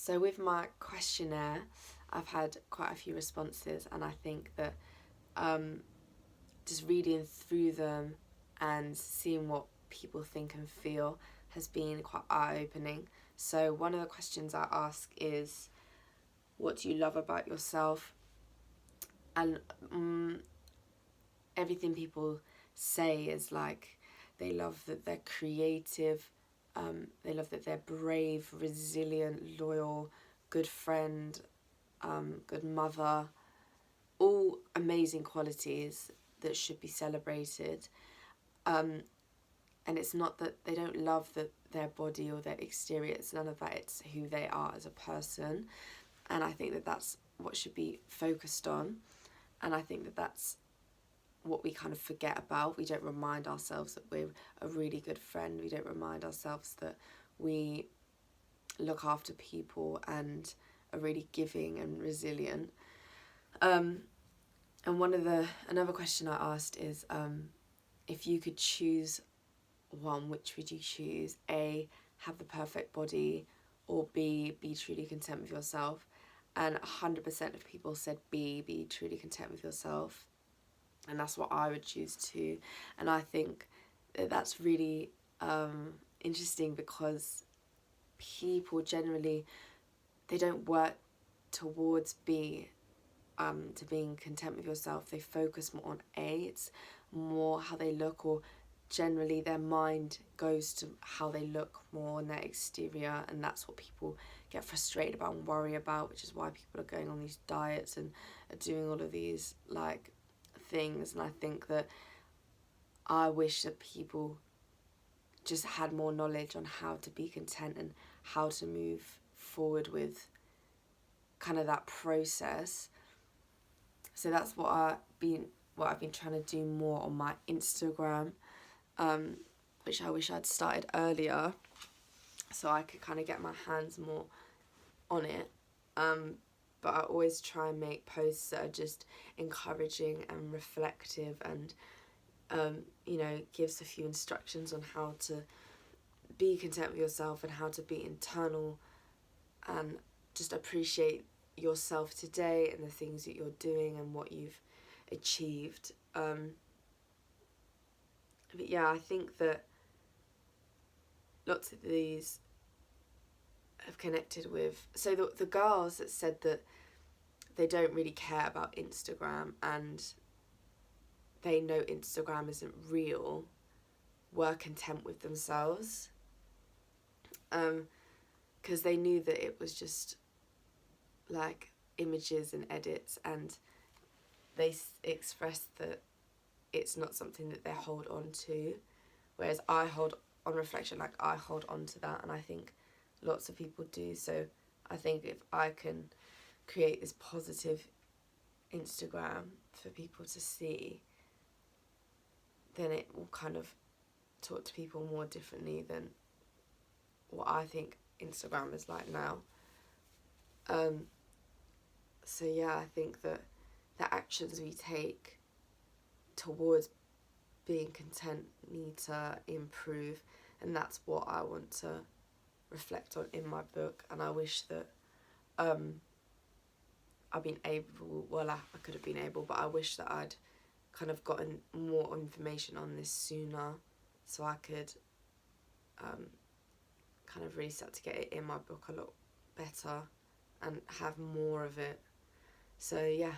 So with my questionnaire, I've had quite a few responses, and I think that just reading through them and seeing what people think and feel has been quite eye-opening. So one of the questions I ask is, what do you love about yourself? And everything people say is like, they love that they're creative, they love that they're brave, resilient, loyal, good friend, good mother, all amazing qualities that should be celebrated. And it's not that they don't love their body or their exterior, it's none of that, it's who they are as a person. And I think that that's what should be focused on. And I think that that's what we kind of forget about. We don't remind ourselves that we're a really good friend. We don't remind ourselves that we look after people and are really giving and resilient. And another question I asked is, if you could choose one, which would you choose? A, have the perfect body, or B, be truly content with yourself. And 100% of people said B, be truly content with yourself. And that's what I would choose too. And I think that that's really interesting, because people generally, they don't work towards B, to being content with yourself. They focus more on A. It's more how they look, or generally their mind goes to how they look more on their exterior, and that's what people get frustrated about and worry about, which is why people are going on these diets and are doing all of these like things. And I think that I wish that people just had more knowledge on how to be content and how to move forward with kind of that process. So that's what I've been trying to do more on my Instagram, which I wish I'd started earlier, so I could kind of get my hands more on it. But I always try and make posts that are just encouraging and reflective, and gives a few instructions on how to be content with yourself and how to be internal and just appreciate yourself today and the things that you're doing and what you've achieved. But yeah, I think that lots of these have connected with, so the girls that said that they don't really care about Instagram and they know Instagram isn't real, were content with themselves, because they knew that it was just like images and edits, and they expressed that it's not something that they hold on to, whereas I hold on reflection, like I hold on to that, and I think lots of people do. So I think if I can create this positive Instagram for people to see, then it will kind of talk to people more differently than what I think Instagram is like now. So yeah, I think that the actions we take towards being content need to improve, and that's what I want to reflect on in my book. And I wish that I've been able, well, I could have been able, but I wish that I'd kind of gotten more information on this sooner, so I could kind of really start to get it in my book a lot better and have more of it. So yeah,